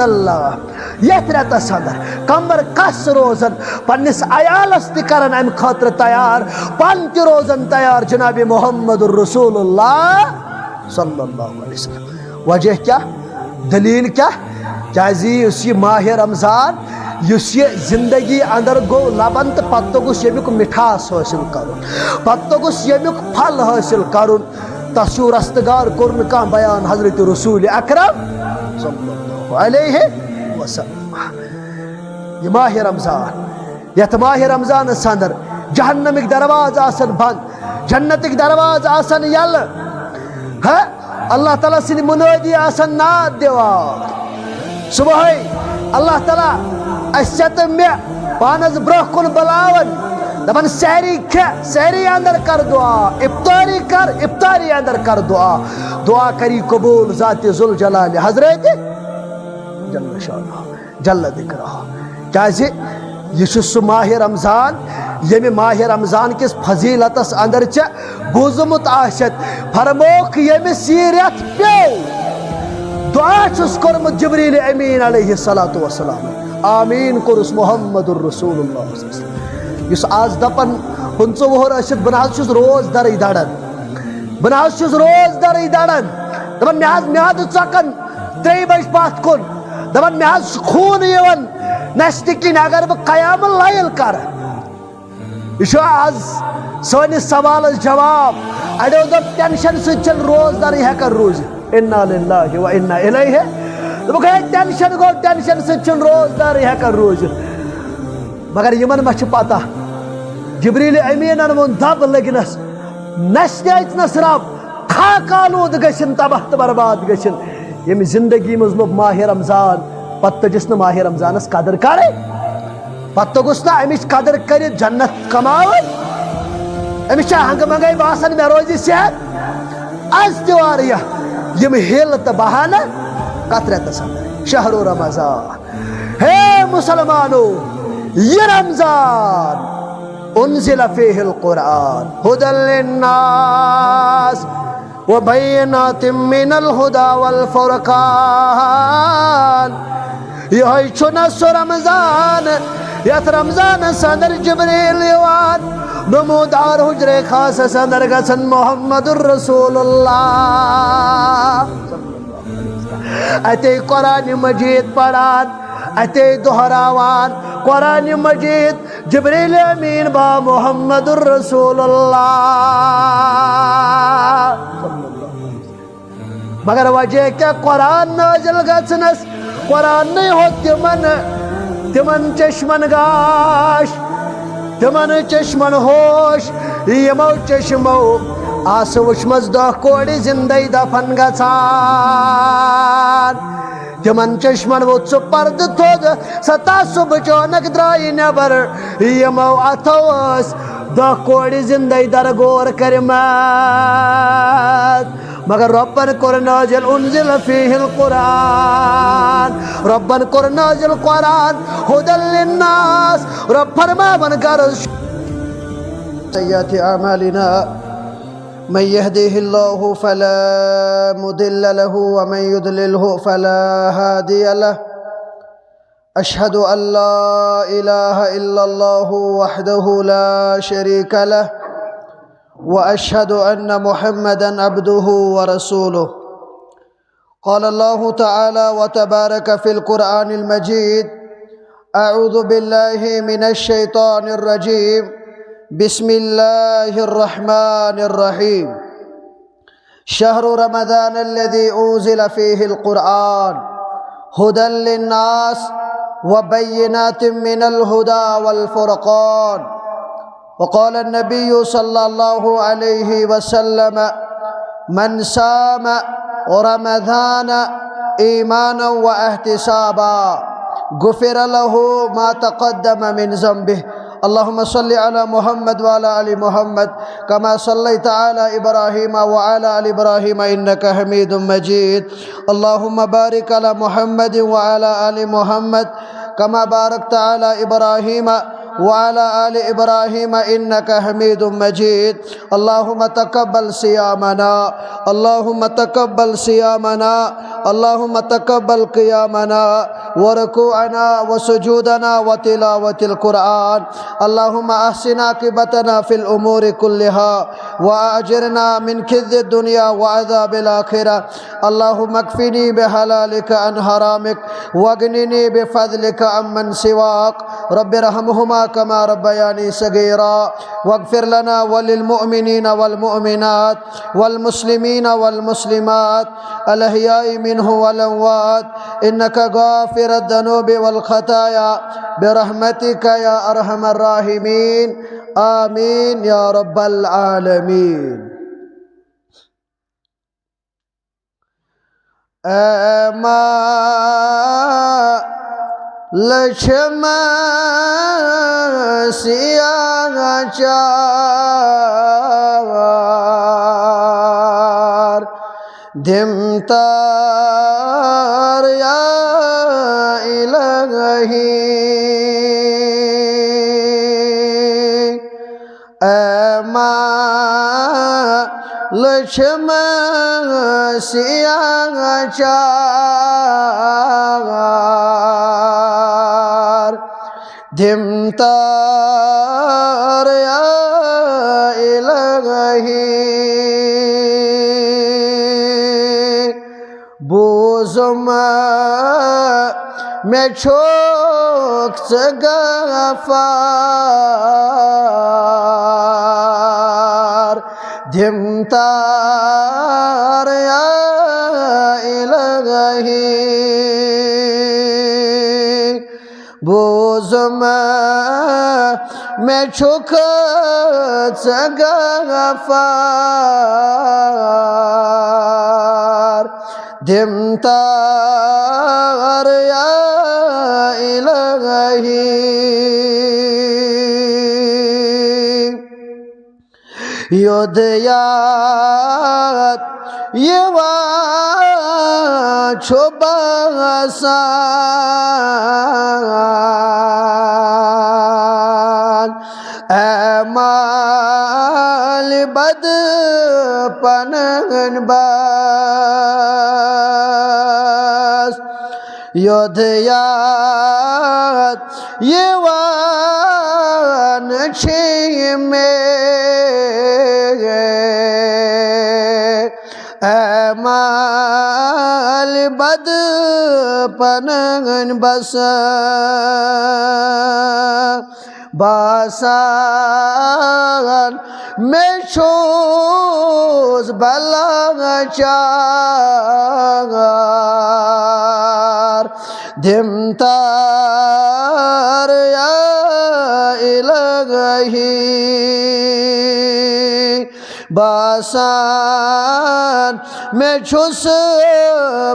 अब्दुल्लाह यथ रेतस अंदर कमर कस रोजन पन्निस अयालस ति करन अमि खतर तैयार पन ति रोजन तैयार जनाब मुहम्मदुर रसूलुल्लाह सल्लल्लाहु अलैहि वसल्लम। वजह क्या दलील क्या क्या माह रमजान ये जिंदगी अंदर गो लबन तो पत्त गोस यमुक मिठास हासिल कर पत्त गोस यमुक फल हासिल कर तस्यु रस्तगार कोर कह बयान हजरत रसूल अकरम सल्लल्लाहु अलैहि वसल्लम। ये माह रमजान यथ माह रमजान अंदर जहन्नमिक दरवाज आसन बंद जन्नतिक दरवाज आसन यल है अल्लाह ताला सिंध मुनादी आसन नाद दिवार सुबह अल्लाह ताला अत मे पानस ब्रोह कुन बुलावन दपन सहरी खे सहरी अंदर कर दुआ इफ्तारी अंदर कर दुआ दुआ करी कबूल जात जुल जलाल हजरत जल्ल शाह जल्ल दिक्रा क्या यह माह रमजान यमि माह रमजान किस फजीलतस अंदर च बोजमुत आशत फरमोक यमिस यह रेत पे दुआ छुस कोरमुत जिब्रील अमीन अलैहिस्सलातु वस्सलाम आमीन कोरुस मुहम्मदुर रसूलुल्लाह युस आज दपन 15 वोहर अशित बना छुस रोज दरई दड़न बना छुस रोज दरई दड़न दपन म्याद चकन 3 बज पात कुन दपन म्याद खून यवन नस्तिकिन अगर बह कयाम लायल कर यह आज सानिस सवाल जवाब अड़ो दप टेंशन सचल रोज दरई हेकन रोज इन्ना लिल्लाहि व इन्ना इलैहि टेंशन गो टेंशन सचल रोज दरई हेकन रोज मगर यमन मा पता जिब्रील अमीन वोन दब लगनस नस रब खाक आलूद गन तबाह तो बर्बाद गन यम जिंदगी मज लोब माह रमजान पत्त जिस माह रमजानस कदर कर पत्त गुस ना अमिच कदर कर जन्नत कमावन अमिच हंग मंगई बासन मे रोज सेहत आज त्योहार यम हिल तो बहाना कत रेतस अंदर शहरो रमजान हे मुसलमानो ये रमजान उन्ज़िल फ़ीहिल क़ुरआन हुदल लिन्नास व बय्यिनातिम मिनल हुदा वल फ़ुरक़ान यह छुनस रमजान यथ रमजान संदर जिब्रील यवान नमूदार हुजरे खास संदर गसन मुहम्मदुर रसूलुल्लाह अते कुरान मजीद पढ़ान अते दोहरावान कुरान मजीद जिब्रील अमीन बा मुहम्मदुर रसूलुल्लाह मगर वजह क्या कुरान नाजिल गसनस कुरान नहीं हो तिमन चश्मन गाश तिमन चश्मन होश यमो चश्मो आस वुचमज दह कोड़ी जिंदगी दफन गसान तिमन चश्मन वो पर्द थोद सता सुबह चौनक द्राई नबर यमो अथोस दह कोड़ी जिंदगी दरगोर करमत मगर रब्बन कुर नाजिल उन्ज़िल फ़ीहिल क़ुरआन रब्बन कुर नाजिल क़ुरआन हुदल लिन्नास रब फरमावन कर सय्यति अमालिना मन यहदिहिल्लाहु फला मुदिल्ल लहु व मन युद्लिलहु फला हादिय लहु अशहदु अल्ला इलाहा इल्लल्लाहु वहदहु ला शरीका लहु व अशहदु अन्न मुहम्मदन अब्दुहु व रसूलुहु क़ाल अल्लाहु तआला व तबारक फ़िल क़ुरआनिल मजीद अऊज़ु बिल्लाहि मिनश शैतानिर रजीम बिस्मिल्लाहिर रहमानिर रहीम शहरु रमज़ानल्लज़ी उन्ज़िल फ़ीहिल क़ुरआन हुदल लिन्नास व बय्यिनातिम मिनल हुदा वल फ़ुरक़ान वक़ाल नबी सल्लल्लाहु अलैहि वसल्लम मन साम रमज़ान ईमानन व एहतिसाबा गुफ़िर लहु मा तक़द्दम मिन ज़ंबिहि अल्लाहुम्मा सल्लि अला मुहम्मद व अला आलि मुहम्मद कमा सल्लैता अला इब्राहीम व अला आलि इब्राहीम इन्नका हमीदुम मजीद अल्लाहुम्मा बारिक अला मुहम्मद व अला आलि मुहम्मद कमा बारकता अला इब्राहीम وعلى آل إبراهيم إنك حميد مجيد اللهم تقبل صيامنا اللهم تقبل صيامنا اللهم تقبل قيامنا وركوعنا وسجودنا وتلاوة القرآن اللهم أحسن عاقبتنا في الأمور كلها وأجرنا من كذب الدنيا وعذاب الآخرة اللهم اكفني بحلالك عن حرامك واغنني بفضلك عمن سواك رب ارحمهما كما ربياني صغيرا واغفر لنا وللمؤمنين والمؤمنات والمسلمين والمسلمات الأحياء منه والأموات إنك غافر الذنوب والخطايا برحمتك يا أرحم الراحمين آمين يا رب العالمين लक्ष्मण सिया चार धिमतार या इलही लक्ष्मण सिया चार धिमतार या इलही बोझम में छोक गफार धिमतार या इलही बोझम में छोक गफार धिमतार या इलही योदयात येवा छोबासान एमाल बद पनगन बास योदयात येवान छे में एमाल बद पनगन बस बासान में छोज बलाचार धिमतार या इलही बासान में छुस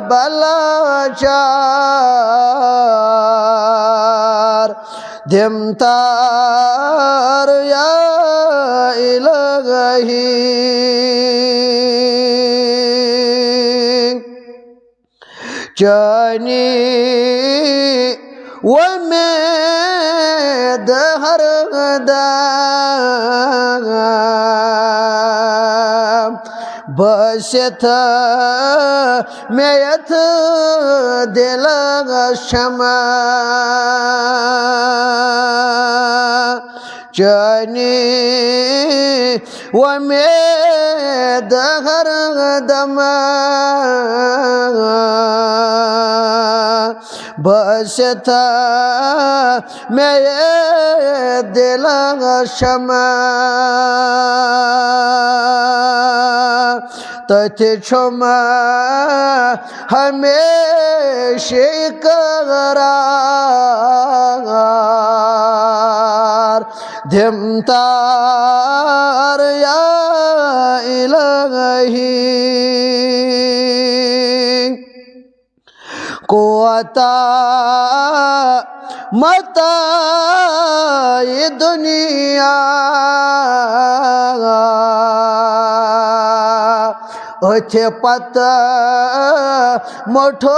बलाचार धिमतार या इलही जानी वो में दहर बसत मेयत दिल क्षमा जानी वो में दहर दमा बसता मेरे दिल क्षमा तथे क्षमा हमेशा करार धिमतार या इलही को अता मता ये दुनिया ओथे पता मोठो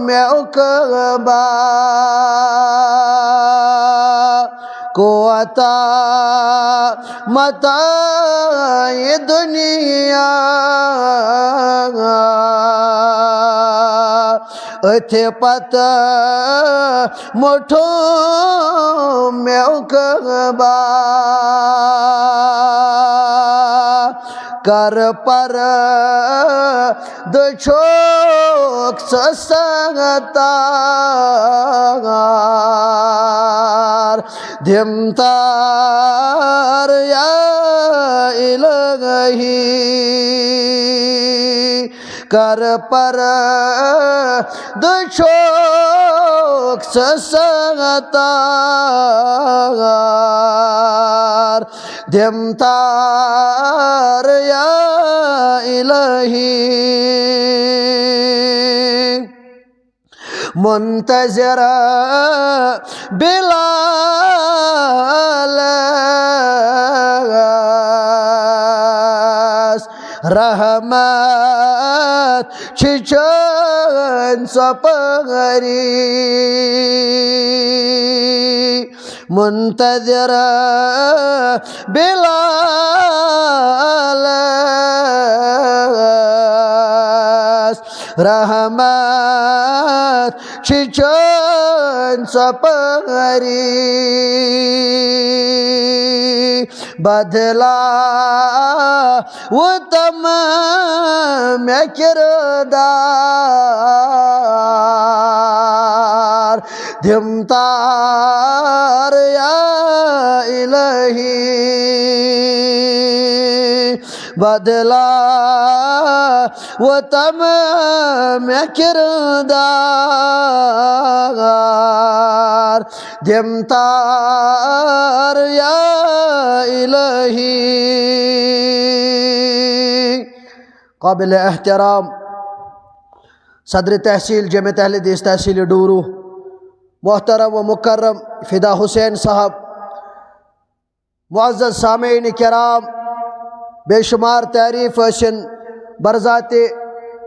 म्याकबा को अता मताए दुनिया अथे पता मोठो मेवकबा कर पर दुछोक ससंगतार धिमतार या इलगही कर पर दुछोक ससंगतार धिमतार या इलाही मुंतज़िर बिलाल रहमत छिचन सपगरी मुंतज़िर बिलाल रहमत छिचन सपगरी बदला उत्तम में किरदार धिमतार या इलाही बदला उत्तम में किरदार धिमतार या इलाही काबिल एहतराम सदर तहसील जमियत अहले हदीस तहसील डूरू मोहतरम व मुकर्रम फिदा हुसैन साहब मुअज़्ज़ज़ सामीईन किराम बेशुमार तारीफ हसन बरज़ाते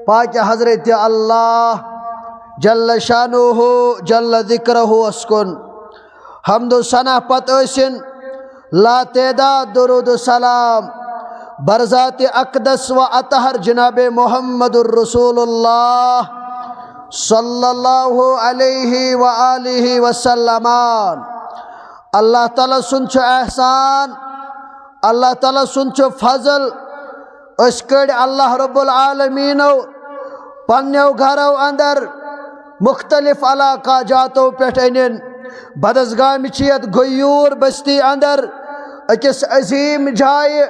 पाक हज़रत अल्लाह जल्ल शानुहु जल्ल ज़िक्रुहु अस्कुन हम्दु सना पत हसन ला तेदाद दुरूद सलाम बरज़ाते अक़दस व अतहर जनाब मोहम्मदुर रसूलुल्लाह सल्लल्लाहु अलैहि व आलिहि वसल्लमान अल्लाह ताला सुनछ एहसान अल्लाह ताला सुनछ फजल अस्कड़ अल्लाह रब्बुल आलमीनो पन्नेव घरों अंदर मुख्तलिफ इलाका जातो पेठ अनिन बदसगाम यत गयूर बस्ती अंदर अकिस अजीम जाय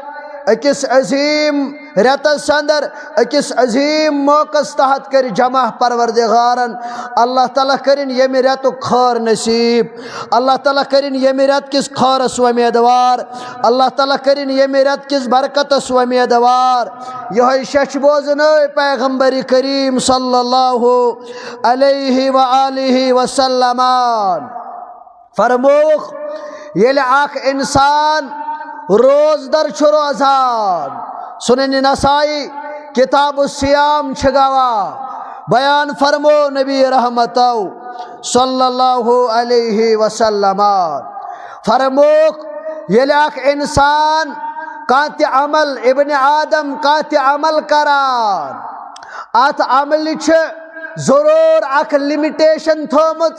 अकिस अजीम रेतस अंदर अकिस अजीम मौकस तहत कर जमा परवरदिगारन अल्लाह ताला करिन यमि रेतु खैर नसीब अल्लाह ताला करिन यमि रेत किस खैरस उम्मीदवार अल्लाह ताला करिन यमि रेत किस बरकतस उम्मीदवार यह शश बोजन पैगंबर करीम सल्लल्लाहु अलैहि व आलिहि वसल्लमान फरमोख येले आख इंसान रोज दर रोजान सुनन नसाई किताब सियाम छगावा बयान फरमो नबी रहमतौ सल्लल्लाहु अलैहि वसल्लम फरमोक येले आख इंसान कांति अमल इब्न आदम कांति अमल करान अत अमल जरूर अख लिमिटेशन थोमुत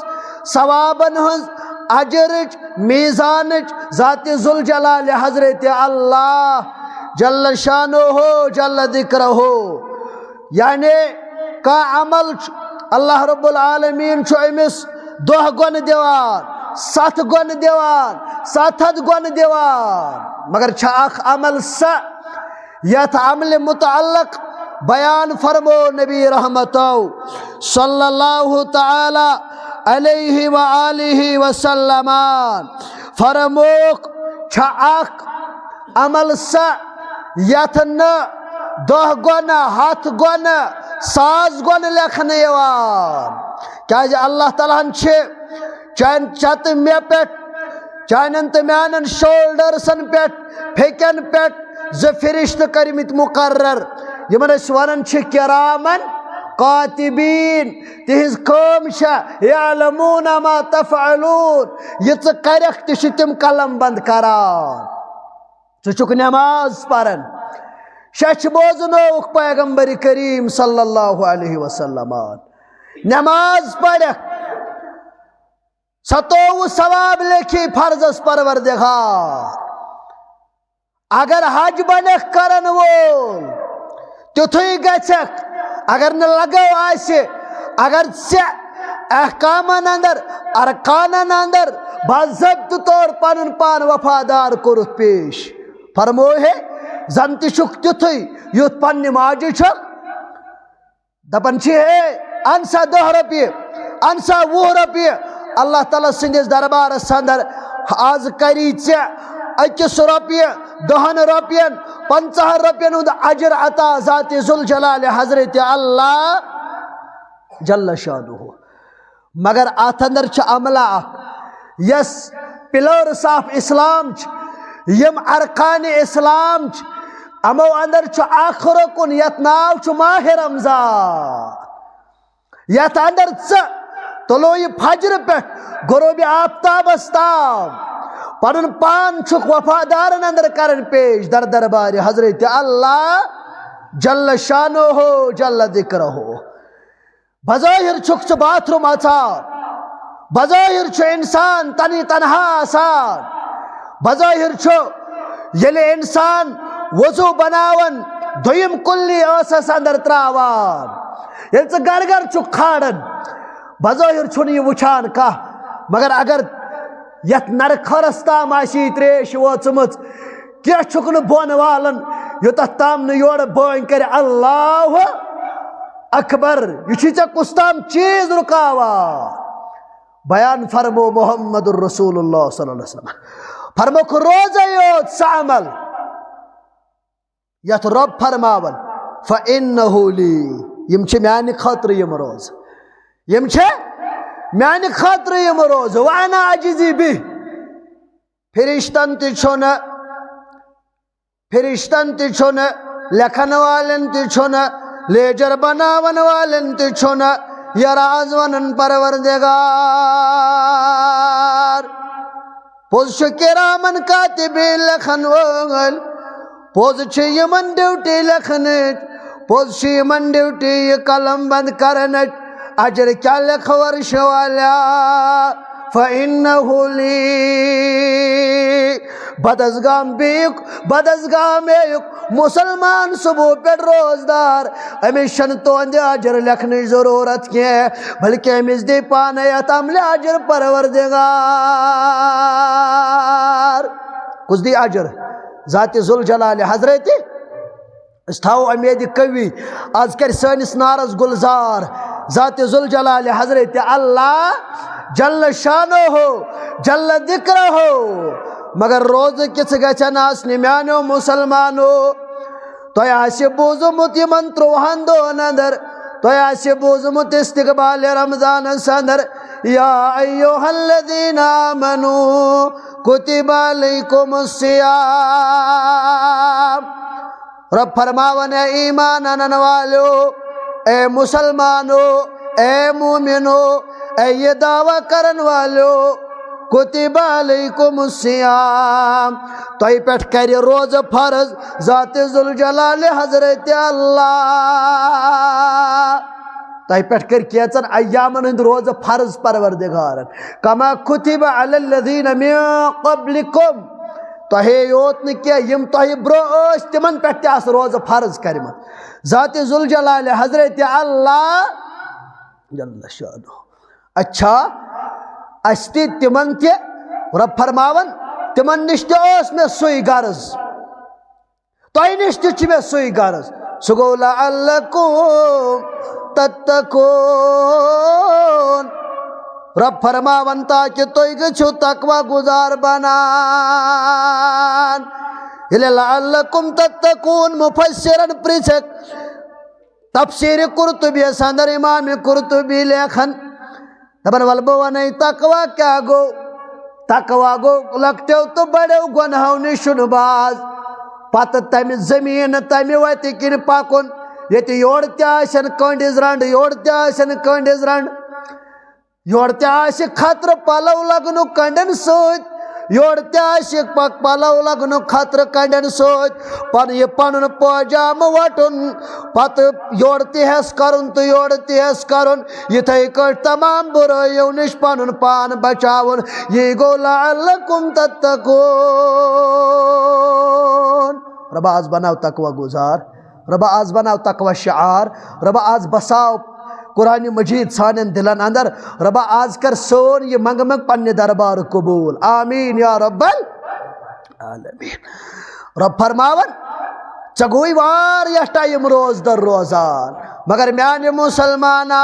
सवाबन हज अजरच मीज़ानच ज़ात ज़ुल जलाल हज़रत अल्लाह जल्ल शानुहु जल्ल ज़िक्रुहु यानी का अमल अल्लाह रब्बुल आलमीन अमिस दोह गुन दिवान 7 गुन दिवान 7 गुन दिवान मगर अख अमल स यथ अमल मुतअल्लिक़ बयान फरमो नबी रहमतौ सल्लल्लाहु तआला अलैहि व आलिहि वसल्लमान फरमोक अख अमल स यथ न 10 गुन 7 गुन 100 गुन लेखन यवान क्या अल्लाह ताला चान चत मे पे चानन तो म्यान शोल्डर्सन पे फेकन पे ज फरिश्त करमित मुकर्रर यमन वन किरामन कातिबीन तिहिज कम यालमून मा तफअलून ये करख तिम कलम बंद करान चुक नमाज परन शच बोजनोक पैगंबर करीम सल्लल्लाहु अलैहि वसल्लम नमाज पढ़ 27 सवाब लेखी फर्जस परवरदिगार अगर हज बन करन वोल तुथुई गछक अगर न लगो आसे अगर से अहकामन अंदर अरकानन अंदर बाज़ाब्त तौर पन पान वफादार कुरुत पेश फरमो है जन तुक तुथुई युथ पन्ने माजि छक दपन है अनसा 10 रुपये अनसा 20 रुपये अल्लाह ताला सिंदिस दरबारस अंदर आज करी चे 21 रुपये 10 रुपयन 50 रुपयन उद अजर अता ज़ात जुल जलाल हजरत अल्लाह जल्ल शानुहु मगर अत अंदर छ अमला यस पिलर्स ऑफ इस्लाम यम अरकान इस्लाम अमो अंदर छ आखिर कुन यत नाव छ माह रमजान यत अंदर तलोई फजर पे गुरूब आफ्ताबस ताम पन पान छुक वफादारन अंदर करन पेश दर दरबार हजरत अल्लाह जल्ल शानो हो जल्ल दिक्र हो बज़ाहिर छुक बाथरूम आसान बज़ाहिर छु इंसान तनी तनहा आसान बज़ाहिर छु यले इंसान वजू बनावन दुयम कुल्ली आसस अंदर त्रावान ये गर गर छु खाड़न बज़ाहिर छु ये वुछान का मगर अगर यत नर खरस ताम आशी त्रेश वोचमत क्या छुक न बोन वालन युत ताम न योर बोन कर अल्लाह अकबर ये कुस्ताम चीज रुकावा बयान फरमो मोहम्मदुर रसूलुल्लाह सल्लल्लाहु अलैहि वसल्लम फरमो रोज़ योत सामल यत रब फरमावन फ़इन्नहु ली यम छ म्यान खातिर यम रोज़ यम छ म्यान खातिर यम रोज़ व अना अजिज़ी बि फरिश्तन ति छुन लेखन वालन ति छुन लेजर बनावन वालन ति छुन य राज वनन परवरदिगार पोज किरामन कातिबीन लेखन वोल पोज छ यमन ड्यूटी लेखन पोज यमन ड्यूटी ये कलम बंद करन अजर क्या लिख वर्ष वाला फ़इन्नहु ली बदसगाम मुसलमान सुबह पे रोजदार अमिस तोंद अजर लिखने जरूरत क्या बल्कि अमिस दे पाने अमल अजर परवरदिगार कुछ दी अजर ज़ात जुल जलाल हजरत थाओ अमेद कवि आज कर सनिस नारस गुलजार ज़ात जुल जलाल हजरत अल्लाह जल्ल शानो हो जल्ल दिक्र हो मगर रोज किस गचन आसने म्यानो मुसलमानो तो आसे बोजुमुत यमन त्रोहन दो नदर तो आसे बोजुमुत इस्तिकबाल रमजान संदर या अय्युहल्लज़ीना आमनू कुतिबा अलैकुमुस सियाम रब फरमावन है ईमान आनने वालो ए मुसलमानो ए मोमिनो ए ये दावा करन वालो कुतिबा अलैकुमुस सियाम तोय पेट कर रोज फर्ज ज़ात जुल जलाल हजरत अल्लाह तोय पेट कर केचन अय्यामन हंद रोज फर्ज परवरदिगारन कमा कुतिबा अलल्लज़ीना मिन क़ब्लिकुम तोहे योत न क्या यम तोहे ब्रो तिमन पे रोज फर्ज करमत ज़ात जुल जलाल हजरत अल्लाह जल्ल शानुहु अच्छा अस्ति तिमन ते रब फरमावन तिमन निश मे सुई गर्ज तोह निश मे सुई गर्ज सह गो लअल्लकुम तत्तकून रब फरमावन ताकि तुम गो तकवा गुजार बनान लअल्लकुम तत्तकून मुफस्सिरन पृछक तफसीर कुर्तुबी अंदर इमाम कुर्तुबी लेखन दपन वल बो वन तकवा क्या गो लकटो तो बड़ो गुनाहों निश बाज पत तम जमीन तम वत किन पकुन ये योर कंडिज रंड योर कंडिज रंड योर खतर पलव लगन कंडन सत योर पलव लगन खतर कंडन सत ये पन पजाम वटुन पत योर तहस करुन तो योर तहस करुन इथे कट तमाम बुराइयों निश पन पान बचावन ये गो लअल्लकुम तत्तकून। रबा आज बनाओ तकवा गुजार, रबा आज बनाओ तकवा शार, रबा आज बसाओ कुरान मजीद सानन दिलन अंदर, रबा आज कर सोन ये मंग मंग पन्ने दरबार कबूल, आमीन या रब्बल आलमीन। रब फरमावन चगोई वार यह टाइम रोज दर रोजान मगर म्याने मुसलमाना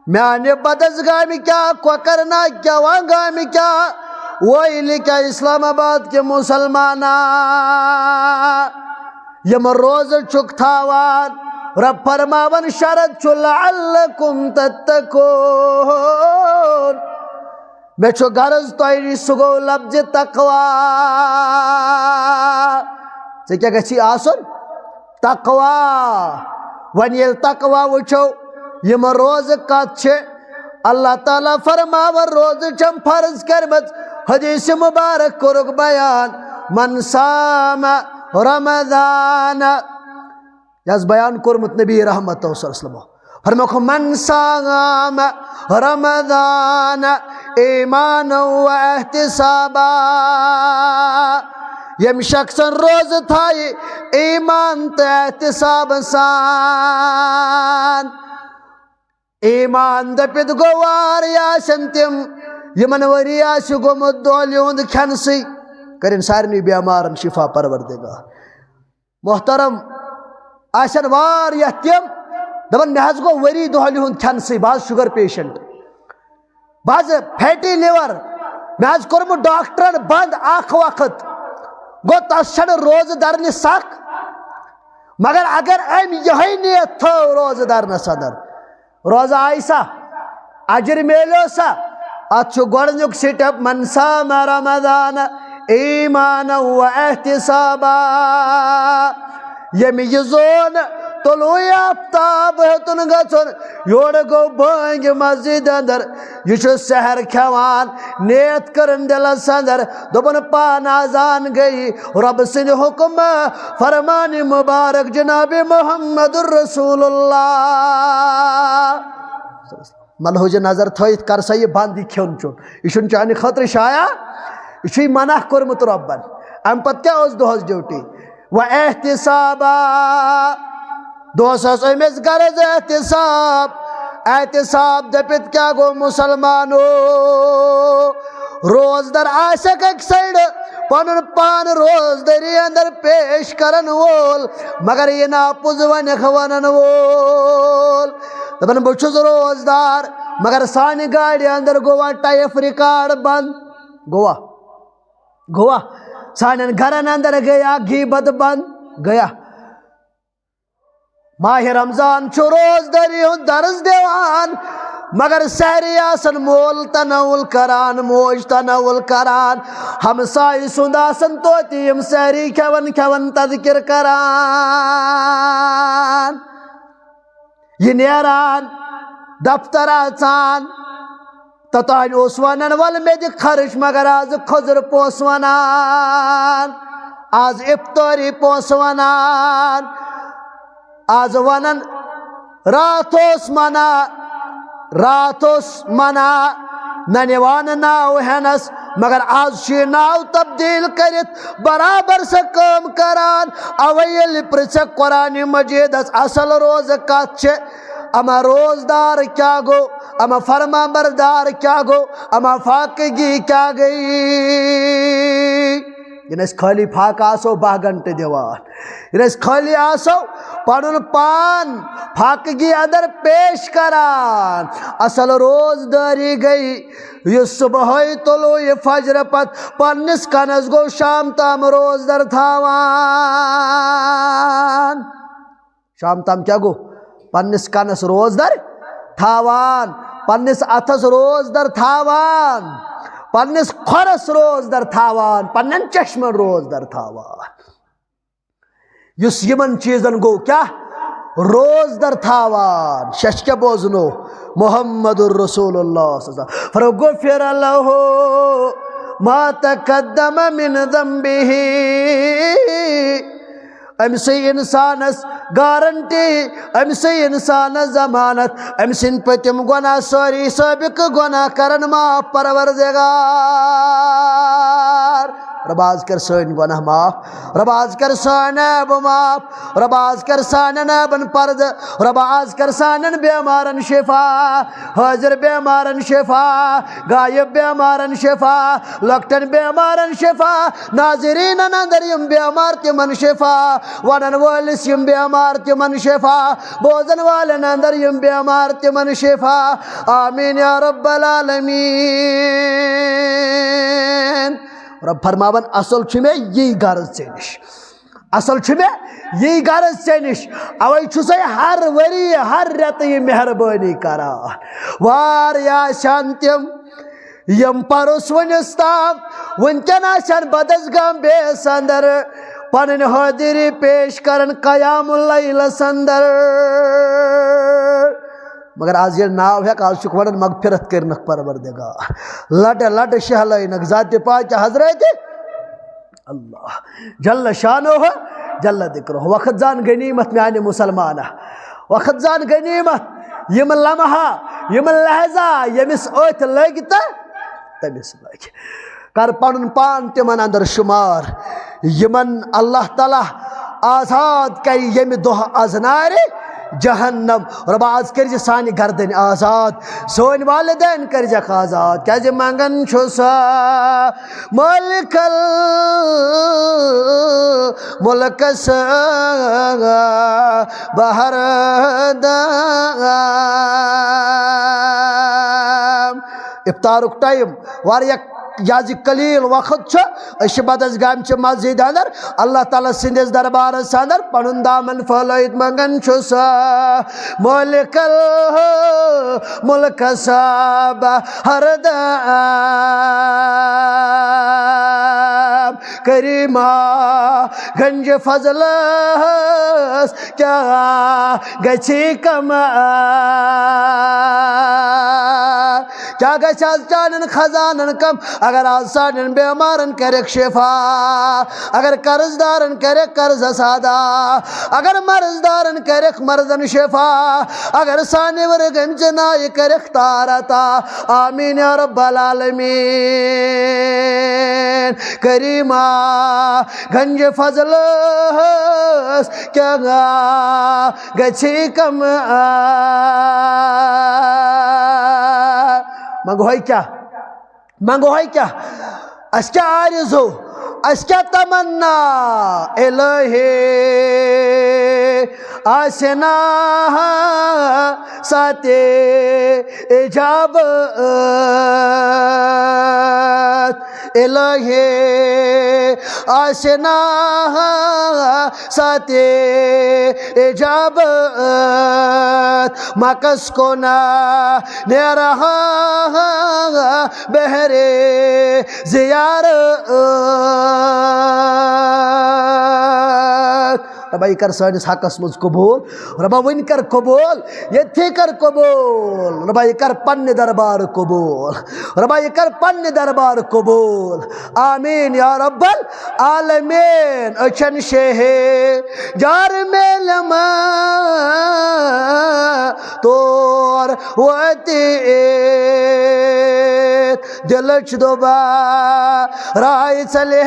म्याने बदसगामी क्या क्वकरना क्या वांगामी क्या वही लिखा इस्लामाबाद के मुसलमाना यम रोज चुक थावान रब फरमावन शरत लअल्लकुम तत्तकून मे छु गरज तोय सुगो लफ्ज तकवा से क्या गछि आसन तकवा वन ये तकवा वुचो यम रोज कत छे अल्लाह ताला फरमावन रोज छम फर्ज करमत हदीस मुबारक कोरुक बयान मन साम रमजान यस बयान कोरमुत नबी रहमत फरमाखो मन साम रमजान ईमान व एहतिसाबा यम शख्सन रोज थाई ईमान तो एहतिसाब सान ईमान दपित गोवार याशन तिम यमन वरिया गोमुत दोलियोंद खनसी करें सारनी बेमारन शिफा परवरदिगार। मोहतरम आशन वार यह तिम दपन मे गो वरी दोलियोंद खनसी बाज शुगर पेशेंट बाज फैटी लिवर मे कोरमु डॉक्टरन बंद आख वक्त गो तस रोज दरन सख मगर अगर अम यही नियत थो रोज दरनस अंदर रोजा आयसा अजर मेलो सा अच्छु गोडनुक सिटअप मन साम रमजान ईमान व एहतिसाबा यमि जोन तोलो आफ्ताब हेतुन गचुन योड़ गो बंग मस्जिद अंदर यह सहर खेवान नियत करन दिलस अंदर दोपन पान आजान गई रब सिंद हुक्म फरमान मुबारक जनाब मोहम्मदुर रसूलुल्लाह मनहुज नजर थोत कर सा यह बंद यह खेन चुन यह चाने खतर शाया यह मना कोरमुत रब्बन अम पत क्या दोहस ड्यूटी व एहतिसाबा दोस अमिस गरज एहतिसाब एहतिसाब दपित क्या गो मुसलमानो रोजदर आशक एक साइड पन पान रोजदरी अंदर पेश करन वोल मगर ये नापुज वन वन वोल दपन बहुस रोजदार मगर सानि गाड़ी अंदर गोवा टाइफ रिकॉर्ड बंद गोवा गोवा सानन घरन अंदर गया गीबत बंद गया माह रमजान छु रोजदारी दर्ज देवान मगर सहरी आसन मोल तनउल करान मोज तनउल करान हमसाय सुंद आसन तोति यम सहरी खेवन खेवन तज़किर करान यह नेरान दफ्तर आसान ततान ओस वनान वल मे दि खर्च मगर आज खजुर पोस वनान आज इफ्तारी पोस वनान आज वनन रातोस मना ननिवान नाव हेनस मगर आज नाव तब्दील करित बराबर से काम करान अवैल पृछक कुरान मजीद असल रोज कत अमा रोजदार क्या गो अमा फरमा बरदार क्या गो अमा फाकगी क्या गई इनस खाली फाक आसो 10 घंटे दिवान इनस खाली आसो पनुन पान फाकगी अंदर पेश करान असल रोजदारी गई ये सुबह तोलो ये फजर पत पन्निस कनस गो शाम ताम रोजदार थावान शाम ताम क्या गो पन्निस कनस रोजदार थावान पन्निस अथस रोजदार थावान पन्निस खरस रोजदार थावान पन्न चश्मन रोजदार थावान युस यमन चीजन गो क्या रोजदर थावान शशके बोजनो मोहम्मदुर रसूलुल्लाह फरगुफिर लहु मा तक़द्दम मिन ज़ंबिही अमसे इंसानस गारंटी अमसे इंसानस जमानत अमसिन पतिम गुनाह सारी साबिक गुनाह करन माफ परवरदिगार रबाज कर सन गुनाह माफ रबाज कर सन अब माफ रबाज कर सानन बन पर्द रबाज कर सानन बेमारन शिफा हाजिर बेमारन शिफा गायब बेमारन शिफा लक्टन बेमारन शिफा नाजरीन अंदर यम बेमार तिमन शिफा वनन वालिस यम बेमार तिमन शिफा बोजन वालन अंदर यम बेमार तिमन शिफा आमीन या रब्बल आलमीन। रब फरमावन असल में यही गर्ज चे निश असल में यही गर्ज चे निश अवै छुसे हर वरी हर रेत ये मेहरबानी करा वार या शांतिम यम परोस वनस्ताम वनकन आशन बदसगम बेस अंदर पन हाजिरी पेश करन कयामुल लैल संदर मगर आज ये नाव है आज शुक्र मगफिरत करनक परवरदिगार लट लट शहलैनक जात पाक हजरत अल्लाह जल्ल शानो हो जल्ल दिक्रो वक्त जान गनीमत म्याने मुसलमान वक्त जान गनीमत यम लम्हा यम लहजा यमिस ओत लग तमिस लग कर पन पान तिमन अंदर शुमार यमन अल्लाह ताला आजाद कर यम दोह अजनारे जहन्नम रबाज कर सानि गर्दन आजाद सोन वालिदैन कर आजाद क्या मंगन छुसा मलकल मुल्क बहर इफ्तारुक टाइम वारिया याजी कलील वक्त बदस गाम मस्जिद अंदर अल्लाह ताला सिंदिस दरबार अंदर पनुन दामन फलैत मंगन छुसा मलिकल मुल्क सब हरदम करीमा गंज फजल क्या गछि कम क्या गन खजानन कम अगर आसान बेमारन करे शिफा अगर कर्जदारन करे कर्ज सादा अगर मर्जदारन करे मर्जन शिफा अगर साने वर गंजनाय करे तारता आमीन या रब्बल आलमीन करीमा गंज फजल क्या गछि कम मंगो है क्या अस्क्या आरज़ू अस्क्या तमन्ना इलाही आसना साते इजाबत इलाही आसना साते इजाबत मकस को ना ने रहा बहरे जियारत रबाई कर सानिस हकस मुझ कबूल रबा वन कर कबूल ये कर कबूल रबाई कर पन्ने दरबार कबूल रबाई कर पन्ने दरबार कबूल आमीन या रब्बल आलमीन अचन शेहे जार मेलमा तोर वती दिलच दोबा राय चले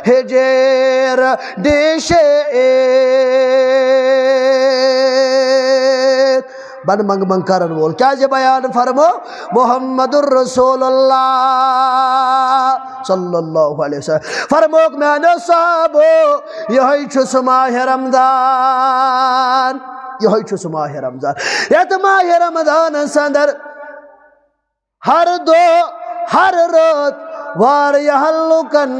हेजेर देशे बन मंग मंग करन बोल क्या जे बयान फरमो मोहम्मदुर रसूलुल्लाह सल्लल्लाहु अलैहि वसल्लम फरमो मैंने साहबो यही छुस माह रमजान यही छुस माह रमजान यत माह रमजान संदर हर दो हर रोज वार यहलुकन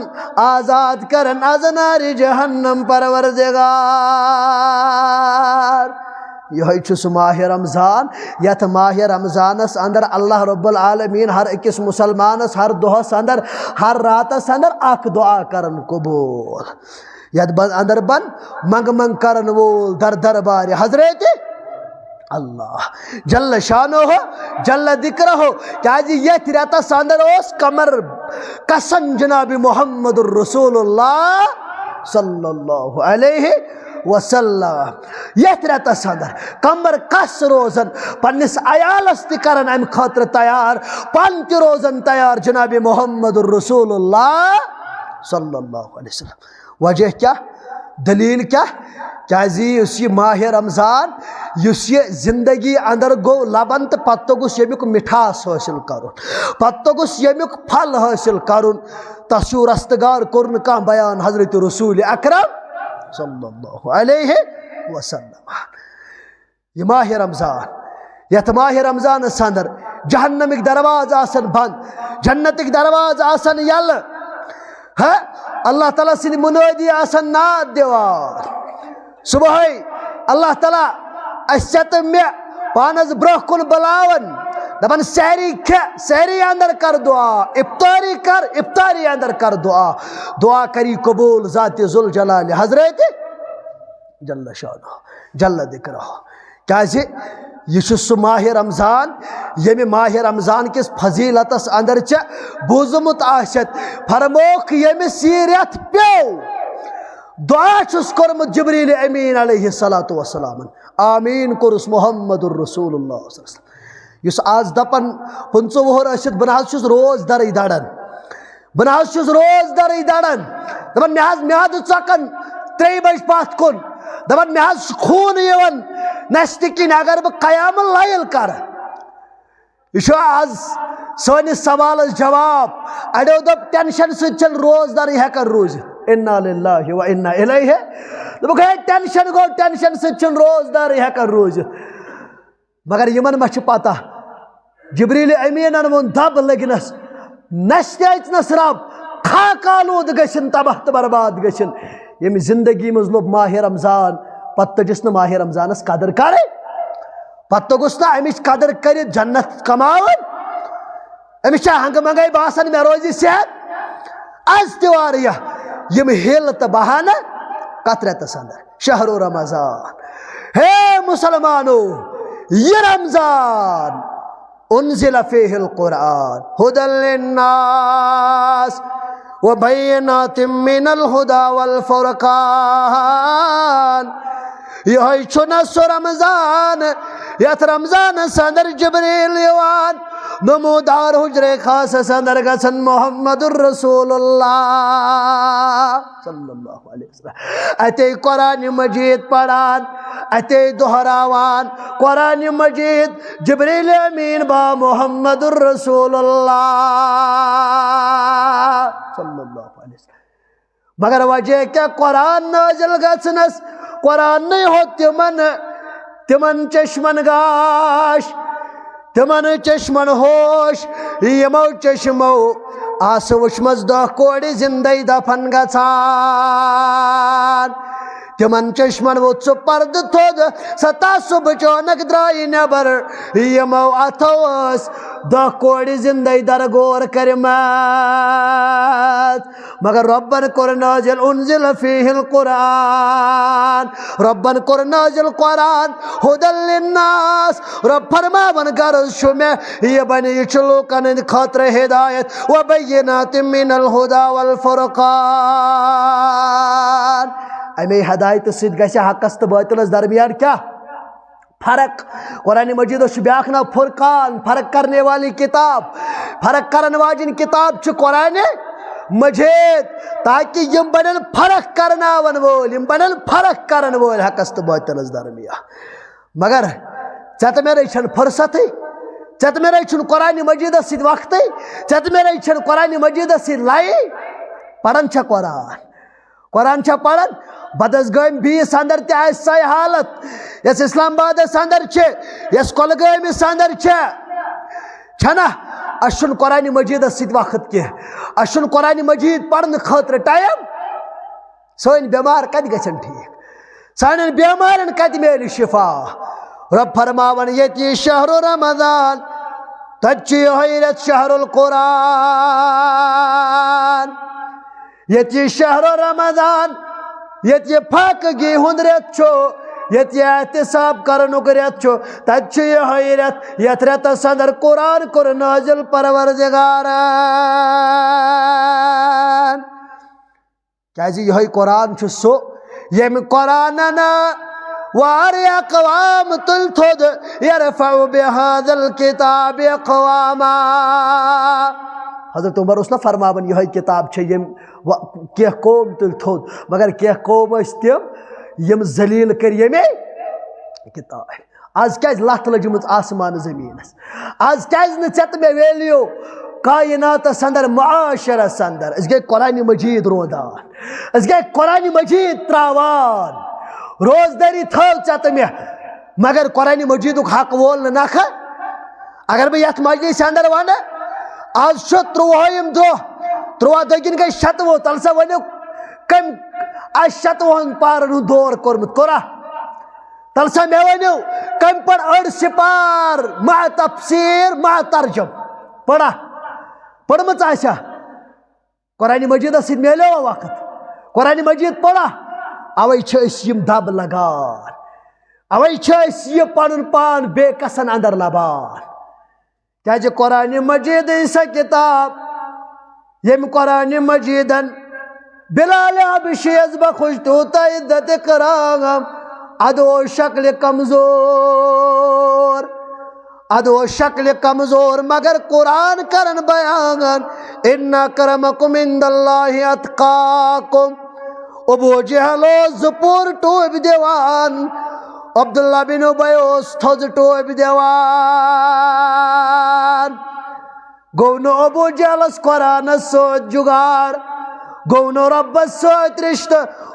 आजाद करन अजनारी जहन्नम परवरदिगार यही छुस माह रमजान यथ माह रमजानस अंदर अल्लाह रब्बुल आलमीन हर अकिस मुसलमानस हर दोहस अंदर हर रातस अंदर अख दुआ करन कबूल यद अंदर बन मंग मंग करन वोल दर दरबार हजरत अल्लाह जल्ल शानो हो जल्ल दिक्र हो क्या जी ये रेतस अंदर कमर कसन जनाब मोहम्मद रसूलुल्लाह सल्लल्लाहु अलैहि वसल्लम ये रेतस अंदर कमर कस रोजन पन्निस अयालस तन अम खतर तैयार पन त रोजन तैयार जनाब मोहम्मद रसूलुल्लाह सल्लल्लाहु अलैहि वसल्लम वजह क्या दलील क्या क्या जी माह रमजान ये जिंदगी अंदर गो लबन तो पत्त गोस यमुक मिठास हासिल कर पत्त गोस यमुक फल हासिल कर तसु रस्तगार कोर कह बयान हजरत रसूल अकरम सल्लल्लाहु अलैहि वसल्लम ये माह रमजान यथ माह रमजान अंदर जहन्नमिक दरवाज आसन बंद जन्नतिक दरवाज आसन यल है अल्लाह ताला सिंद मुनोदी आसन नाद दिवार सुबह अल्लाह ताला अत मे पानस ब्रोह कुन बुलावन दपन सहरी खे सहरी अंदर कर दुआ इफ्तारी अंदर कर दुआ दुआ करी कबूल जात जुल जलाल हजरत जल्ल शानो जल्ल दिक्र क्या यह सह माह रमजान ये माह रमजान किस फजीलतस अंदर बूजमुत फरमोख यमिस यह रेत पे दुआ कोर्मुत जिब्रील अमीन अलैहिस्सलातु वस्सलाम आमीन कोरुस मोहम्मदुर रसूलुल्लाह इस आज दपन 15 वोहर बह रोज दर दड़न बह रोज दर दड़न दपन म्याद चकन 3 बज पथ कुन दपन मे खून यवन नस्त किन अगर बह कयाम लायल कर यह आज सनिस सवाल जवाब अड़ो दप टेंशन सन रोजदार हेकन रूजित इन्ना लिल्लाहि व इन्ना इलैहि दोपक है टेंशन गो टेंशन सन रोजदार हेकन रूजित मगर यमन मा पता जिब्रील अमीन वोन दब लगनस नस्त अचनस रब खाक आलूद गन तबाह तो बर्बाद गन यम जिंदगी मज लोब माह रमजान पत्त तजिस न माह रमजानस कदर कर पत्त गोस ना अमिच कदर कर जन्नत कमावन अमिच हंग मंगई बासन मे रोज सेहत आज त्योहार यम हिल तो बहाना कत रेतस अंदर शहरो रमजान हे मुसलमानो ये रमजान उन्जिल फीहिल कुरान हुदल लिन्नास व बय्यिनातिम मिनल हुदा वल फुरकान यह सो रमजान यथ रमजान अंदर जिब्रील यवान नमोदार हुजरे खास अंदर गसन मोहम्मदुर रसूलुल्लाह सल्लल्लाहु अलैहि वसल्लम अते कुरान मजीद पढ़ान अते दोहरावान कुरान मजीद जिब्रील अमीन बा मोहम्मदुर रसूलुल्लाह सल्लल्लाहु अलैहि वसल्लम मगर वजह क्या कुरान नाजिल गसनस कुरान नहीं हो तिमन चश्मन गाश तिमन चश्मन होश यमो चश्मो आस वुचमज दह कोड़ जिंदगी दफन गसान तिमन चश्मन वो पर्द थोद सता सुबह चौनक द्राई नबर यमो अथोस दह कोड़ जिंदगी दरगोर करमत मगर रब्बन कोर नाजिल उन्जिल फीहिल कुरान रब्बन कोर नाजिल कुरान हुदल लिन्नास रब फरमावन गर्ज छु मे ये बने यह लोकन खतर हिदायत व बय्यिनातिम मिनल हुदा वल फुरकान अमे हदायत सिद्ध गछ हकस तो बातिलस दरमियान क्या फर्क कुरान मजीद ब्याख नाव फुरकान फर्क करने वाली किताब फर्क करने वाली किताब कुरान मजीद ताकि यम बनन फर्क करनावन वोल यम बनन फर्क करन वोल हकस तो बातिलस दरमियान मगर चत मेरे छन फुर्सत चत मेरे छन कुरान मजीद सिद्ध वक्त चत मेरे छन कुरान मजीद सिद्ध लाई पढ़न छ कुरान छ पढ़न बदस गम बीस अंदर तय हालत यस इस्लामाबाद अंदर यस कोलगमिस अंदर छना अशुन कुरान मजीद सिद्ध वक्त कह अशुन कुरान मजीद पढ़ने खतर टाइम सन बेमार कत गन ठीक सान बेमारन कत मिल शिफा रब फरमावन ये शहर रमजान तत शहरुल कुरान ये शहर रमजान ये फाकगी हुंद रेत ये एहतिसाब करनुक रेत तत ये रेत यथ रेतस अंदर कुरान कोर नाजिल परवरदिगारन क्या यह कुरान सो यम कुरान वारिया अक़वाम तुल थोद यरफ़उ बिहाज़ल किताब अक़वामा हज़रत उमर उस ना फरमावन यह किताब यम कह कौम तुल थोद मगर कह कौम तम यम जलील कर यमे किताब आज क्या लत लजम आसमान जमीनस आज क्या मे वेलियो कायनातस अंदर मुआशरस अंदर अस गए कुरान मजीद रोदान अस गए कुरान मजीद त्रावान रोजदारी थव चत मे मगर कुरान मजीद हक वोल नख अगर बह ये मजलिस अंदर वन आज 13 दह 13 दिन गई 100 तल सा वो कम 100 पारन दौर कोर्मुत कोरा तल सा मे वो कम पढ़ अड़ सिपार मा तफसीर मा तर्जम पढ़ा पढ़मच आशा कुरान मजीद सत मिलो वक्त कुरान मजीद पढ़ा अवै दब लगान अवै यह पन पान बेकसन अंदर लबान क्या कुरान मजीद सा किताब यम कुरान मजीदन बिलाल अभिशेज बखुश तूता इद्दत कराम अदो शक्ल कमजोर अदो शक्ल कमजोर मगर कुरान करन बयान इन्ना करमकुम इंदल्लाहि अतकाकुम अबू जहलो जपुर टोब देवान अब्दुल्ला बिन उबय थोज टोब देवान गौनो अबू जहलस कुरान सोत जुगार गौनो रब्बस सोत रिश्त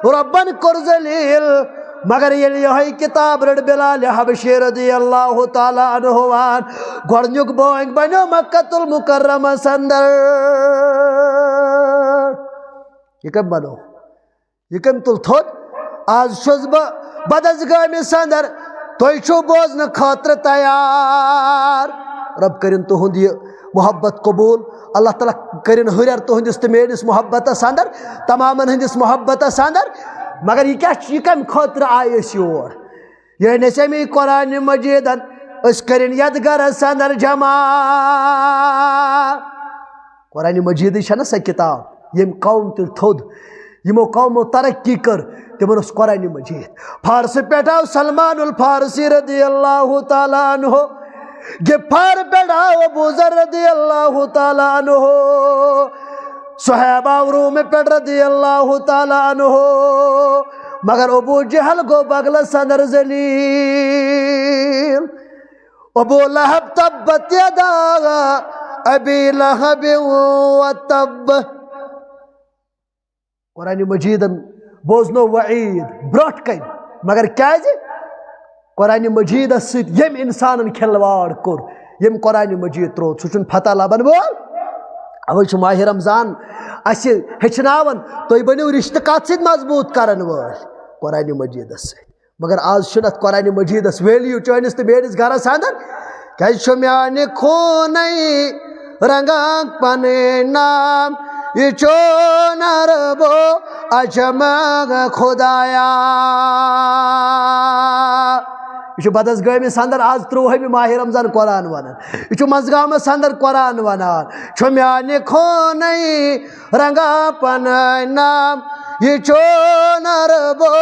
रब्बन कुर जलील मगर यह किताब रट बिलाल हबशी रज़ियल्लाहु ताला अन्हु गोडनुक बोंग बनो मक्कतुल मुकर्रमस अंदर ये कब बनो ये कम तुल थोद आज बदस गमिस अंदर तुम बोजन खातर तैयार रब करिन तुहद यह मोहब्बत कबूल अल्लाह ताला करिन हुरर तुहदिस तो मेनिस मोहब्बतस अंदर तमामन हंदिस मोहब्बतस अंदर मगर यह क्या कम खातर आय योर यह नसे मे कुरान मजीदन करिन यद गरस अंदर जमा कुरान मजीद ना सह किताब यम कौम तुल थोद यमो कौमो तरक्की कर तिमन कुरान मजीद फारस पे आव सलमान फारसी रज़ियल्लाहु ताला अन्हु गिफ्फार पे आव अबू ज़र रज़ियल्लाहु ताला अन्हु सुहैब रूम पे रज़ियल्लाहु ताला अन्हु मगर अबू जहल गो बगलस अंदर जलील अबू लहब तब्बत यदा अबी लहब व तब कुरान मजीदन बोजनो वईद ब्रोट कन मगर क्या कुरान मजीद यम इंसान खिलवाड़ कोर यम कुरान मजीद त्रो सह फतह लबन वोल अवे माह रमजान अस हेचनावन तुम बनो रिश्त कत सत मजबूत करन वोल कुरान मजीद मगर आज कुरान मजीद वैल्यू चनिस तो मेनिस गरस अंदर क्या म्यान खून रंगा पन नाम ये चो नरबो अजमग खुदाया यह बदस गमिस अंदर आज 13 माह रमजान कुरान वनान यह मजगामस अंदर कुरान वनान छो म्यान खून रंगा पन नाम ये चो नरबो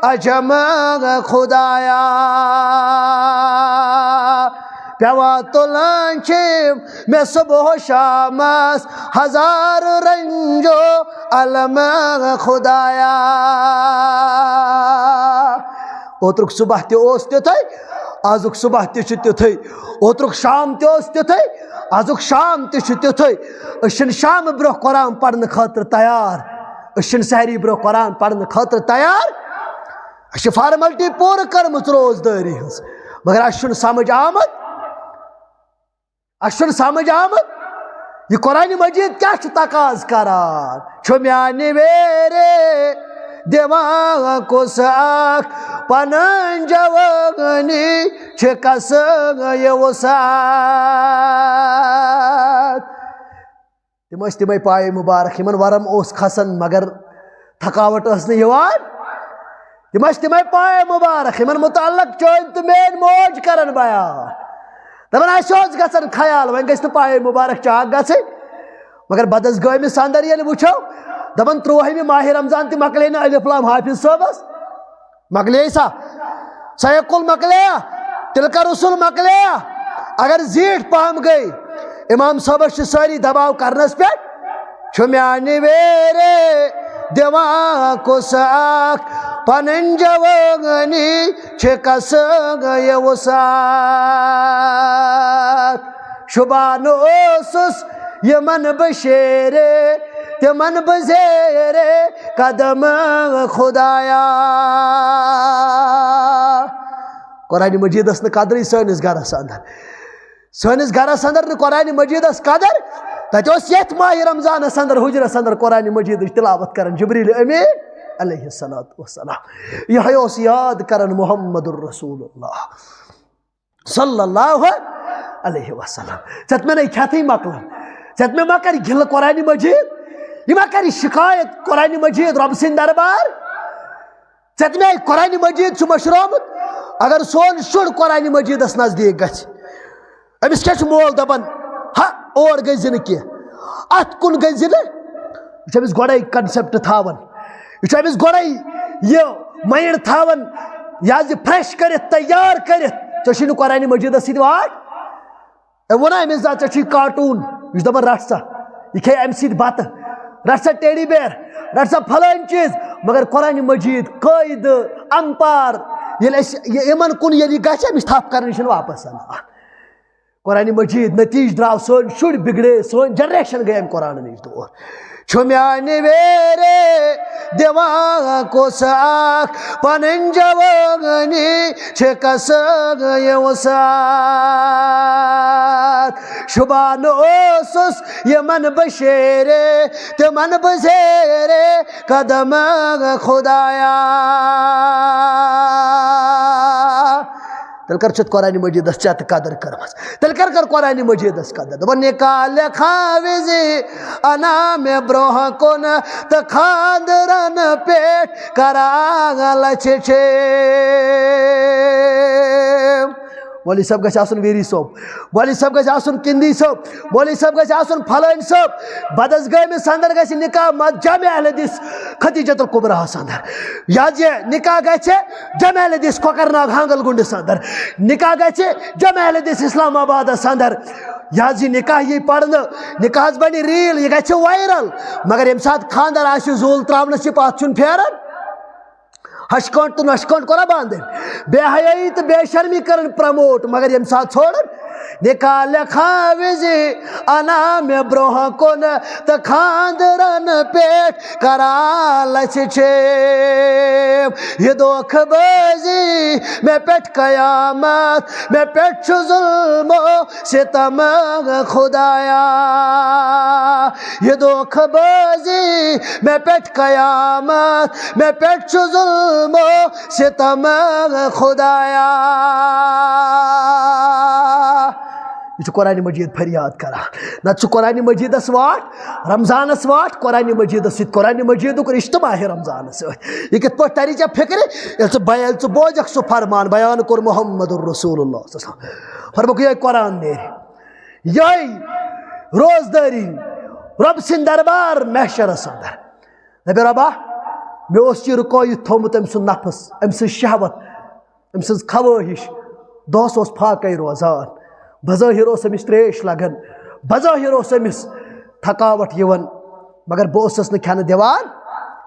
अजमग खुदाया पेवा तुलन मे सुबह शामस हजार रंजो अलम खुदाया ओत्रुक सुबह तिथे आजुक सुबह तिथे ओत्रुक शाम तिथे आजुक शाम तिथे शाम ब्रो कुरान पढ़ने खातर तैयार सहरी ब्रो कुरान पढ़ने खातर तैयार फार्मलिटी पूर कर्म रोजदारी मगर अस समझ आमद यह कुरान मजीद क्या तकाज करान छो म्याने वेरे दिवा को साख पनन जवानी छे कसंग ये वो साथ तिम पाए मुबारक यमन वरम ओस खसन मगर थकावट नी यवान तम पाए मुबारक इन मुतल्लक चोन तो मेन मोज कर बयान दपान गन ख्याल वन गई पाए मुबारक चाक ग मगर बदस गमिस अंदर ये वो दपान 13 माह रमजान तक मकले ना अलिफ लाम हाफिज साहबस मकले सा सयकुल मकले तिलका रसूल मकले अगर जीठ पहम गई इमाम साहबस सारी दबाव करनस पे म्यान वेरे दिवा कुसाक पनन जवानी कस गए शुबान ओसुस यमन बशेरे तमन बजेरे कदम खुदाया कुरान मजीदस न कदर सनिस गरस अंदर कुरान मजीदस कदर तथ माह रमजानस अंदर हुजरस अंदर कुरान मजीद तिलावत कर जिब्रील अमीन अलैहिस्सलातु वस्सलाम यह याद कर मुहम्मदुर रसूलुल्लाह सल्लल्लाहु अलैहि वसल्लम चत में खत मकलन चत में मा कर गिल कुरान मजीद यह मा कर शिकायत कुरान मजीद रब सिंद दरबार चत में कुरान मजीद मशरोमुत अगर सोन शुर कुरान मजीदस नजदीक गमिस क्या मोल दपान हा और गई न कह अत कुन गई नमिस गोड़े कंसेप्ट थावन यह गोड़े यह माइंड थावन यह फ्रेश कर तैयार कर ऐ कुरान मजीदस वाट वोना अमिस चे कार्टून यह दपान रट सा यह खे अम बत रट सा टेडी बेयर रट सा फलान चीज मगर कुरान मजीद कायद अम्पार इन कुन गमिस थप कर वापस कुरान मजीद नतीज द्राव सोन शुर बिगड़े सोन जनरेशन गए कुरान नश दूर म्यान वेरे दिवा कुसाक पनन जवानी कस गए शुबान ओसुस यमन बशेरे तमन बजेरे कदम खुदाया तल कर कुरान मजीदस चत कदर कर तल कर कुरान मजीदस कदर दप निकाल खाविजी अना में ब्रोह कुन तो खादरन पेट करागल छे मौली सब गन वीरी सोब मौली सब गन किंदी सोब मौली सब गन फलान सोब बदस गमिस अंदर ग निकाह मत जमे हदीस खदीजतुल कुबरा अंदर यह निकाह ग जमे हदीस कोकरनाग हांगल गुंडस अंदर निकाह ग जमे हदीस इस्लामाबाद अंदर यह निकाह यी पढ़न निकाह बन रील यह ग वायरल मगर यम सात खानदार आसि जूल त्रावनस पात फेरन हशकंट तो नशकंट कोरा बांधे बेहयाई तो बेशर्मी कर प्रमोट मगर यम साथ छोड़ निकाल खाविजी अना में ब्रोह कुन तो खादरन पेट कराल छे ये दोख बाजी मैं पेट कयामत मैं पेट जुल्मो सितम खुदाया ये दोख बाजी मैं पेट कयामत मैं पेट जुल्मो सितम खुदाया कुरान मजीद फरियाद करा न कुरान मजीदस वाट रमजानस वाट कुरान मजीदस कुरान मजीद रिश्त माह रमजान सह कत पे तरी चे फिक्र बोजक सह फरमान बयान कोर मुहम्मदुर रसूलुल्लाह फरमुक यह कुरान नेर यह रोजदारी रब सिंद दरबार महशरस अंदर नबी रबा मे यह रुकोयित थोमुत अम सुंद नफस अम शहवत अम सज खवाहिश दोस फाके रोजान बज़ाहिर अमिस त्रेश लगन बज़ाहिर अमिस थकावट यवन मगर बस न खेन दिवान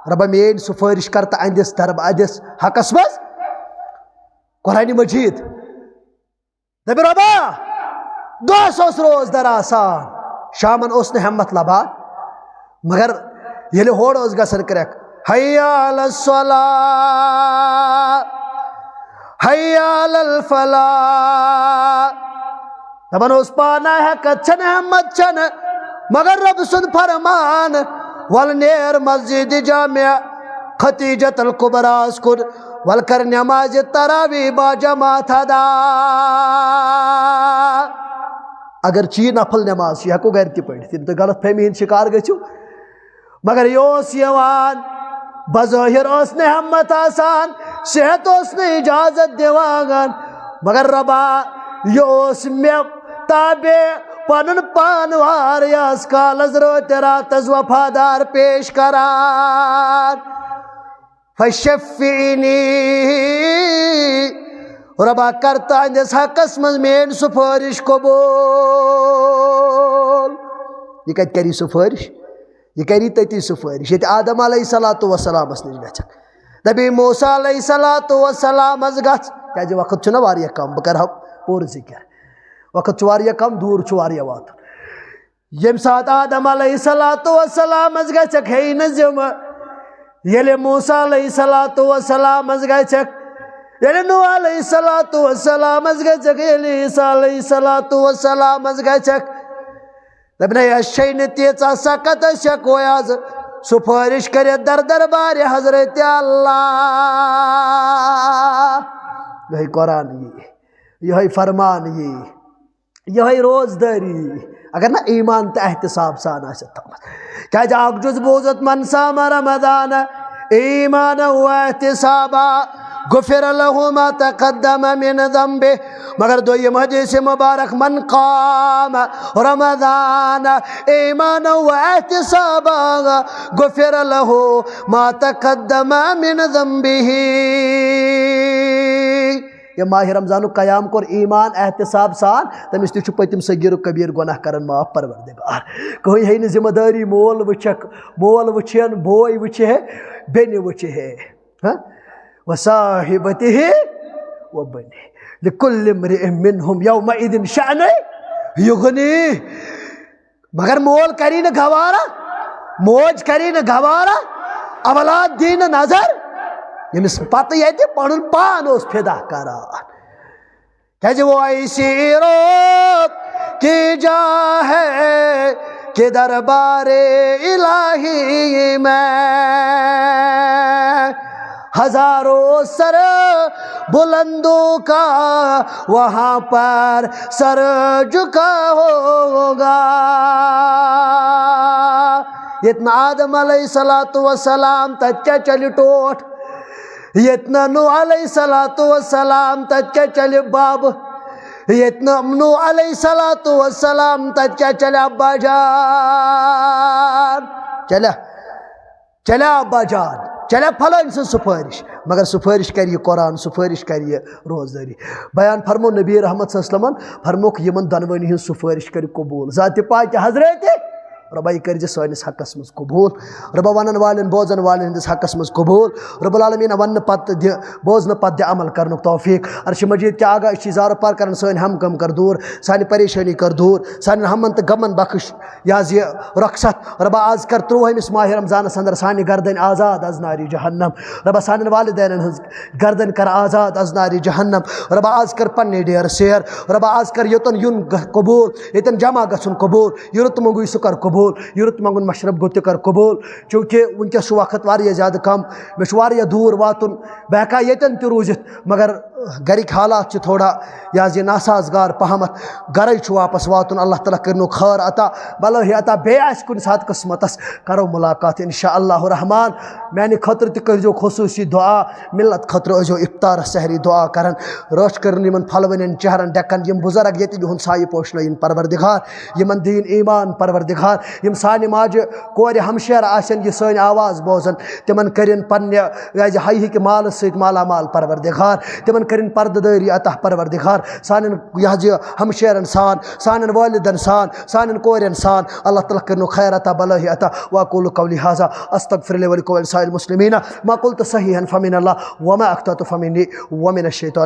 रबा मेन सुफारिश कर तो अंदिस दरब अदिस हकस मज कुरान मजीद नबी रबा दोस रोजदार आसान शामन हिम्मत लबान मगर ये होड़ गसन क्रैक हय्या अलस सलाह हय्या अलल फलाह दपन पाना है कच्छन हिम्मत छन मगर रब सुन फरमान वल नेर मस्जिद जामिया खतीजतुल कुबरास कुन वल कर नमाज तरावी बा जमात अदा अगर ची नफल नमाज हको घर त पढ़ तो गलत फहमी शिकार गो मगर यह बज़ाहिर हिम्मत आसान सेहत इजाजत दिवान मगर रबा ये मे ताबे पन पान वारियास कालस रोत रातस वफादार पेश करान फशफ़ीनी रबा करता इंदस हकस मज मेन सुफारिश कबूल। यह कत करी सुफारिश, यह करी तती सुफारिश ये आदम अलैहिस्सलातु वस्सलामस निश गछक, नबी मूसा अलैहिस्सलातु वस्सलामस गछ क्या वक्त वारिया कम बह कर पूर जिक्र वक्त वारिया कम दूर वारिया वात यम सात आदम अलैहिस्सलातु वस्सलामस गछक है न जिम ये मूसा अलैहिस्सलातु वस्सलामस गछक ये नूह अलैहिस्सलातु वस्सलामस गछक ये ईसा अलैहिस्सलातु वस्सलामस गछक दपने अशैन तीचा सकत शको आज सुफारिश कर दर दरबार हजरत अल्लाह। यही कुरान यही फरमान यही रोजदारी अगर ना ईमान तो एहतिसाब सान क्या आग जुज बोजत मन सामा रमदान ईमान व एहतिसाबा गुफिर लहु मा तक़द्दम मिन ज़ंबे मगर दोयम हदीस मुबारक मन क़ाम रमज़ान ईमान व एहतिसाबा गुफिर लहु मा तक़द्दम मिन ज़ंबिही। ये माह रमज़ान क़याम कोर ईमान एहतिसाब सान तमिस ति पतिम सगीर कबीर गुनाह करन माफ परवरदिगार कोई है न जिम्मेदारी मोल वचक मोल वचन बोय वचे है बेन वचे है वसाहिबतिही व बनी लिकुल्लि इम्रिइन मिनहुम यौमइदिन शान युगनी मगर मोल करी न गवारा मौज करी न गवारा अवलाद दी न नजर यमिस पता ये पन पान फिदा करान क्या वो ऐसी रोक की जा है कि दरबारे इलाही में हजारों सर बुलंदों का वहाँ पर सर झुका होगा। इतना आदम अलैहिस्सलातु वस्सलाम तक क्या चली टोट इतना नूह अलैहिस्सलातु वस्सलाम तक क्या चले बाब इतना नूह अलैहिस्सलातु वस्सलाम तक क्या चले अब्बा जान चला अब्बा जान चले फलान से सुफारिश मगर सुफारिश करिए कुरान सुफारिश करिए रोजदारी बयान फरमो नबी रहमत सल्लल्लाहु अलैहि वसल्लम फरमोक यमन दनवनी हिंद सुफारिश कर कबूल जात पाक हजरत रबा यह कर सानिस हकस मज कबूल रबा वन वालन बोजन वालन हिंदिस हकस मज कबूल रब्बुल आलमीन वन पत बोजन पत अमल करनुक तौफीक अर्श मजीद के आगा इजार पार कर सन हम गम कर दूर सान परेशानी कर दूर सान हमन तो गमन बख्श याज ये रखसत रबा आज कर 23 माह रमजान अंदर सान गर्दन आज़ाद अज नारी जहन्नम रबा सान वालिदैन गर्दन कर आज़ाद अज नारी जहन्नम रबा आज कर पन्ने डेर शेर रबा आज कर योतन युन कबूल यतन जमा गन कबूल युरत मंगु सु कर कबूल युरत मंगुन मशरब गो कर कबूल चूँकि वनकस वक्त वारिया ज़्यादा कम मे वारिया दूर वातुन बह हेका यतन त रूजित मगर गरिक हालात थोड़ा याज ये नासाजगार पहमत गर वापस वातुन अल्लाह ताला करनो खैर अता बलहि अता बे कुन सात किस्मतस करो मुलाकात इंशाअल्लाह रहमान मैंने खतर तजो खसूसी दुआ मिलत खतर अजो इफ्तार सहरी दुआ करन रोश कर फलवन चेहरन डेकन यम बुजुर्ग ये बिहुन साय पोशन परवरदिगार यमन दीन ईमान परवरदिगार यम सान माज कोर हमशेर आसन ये सन आवाज़ बोजन तिमन करिन पन्ने हाई के माल सत माला माल परवरदिगार तिमन करिन पर्ददारी अता परवरदिगार सान यह हमशेरन सान सान वालिदन सान सान कोरन सान अल्लाह ताला करनो खैर अता बलहि अता वाकुलु कौली हाजा अस्तगफिर व लिकुम व लिसाइल मुस्लिमीन मा कुल्तु सहीहन फमिन अल्लाह व मा अख्तअतु फमिन्नी व मिन अश-शैतान।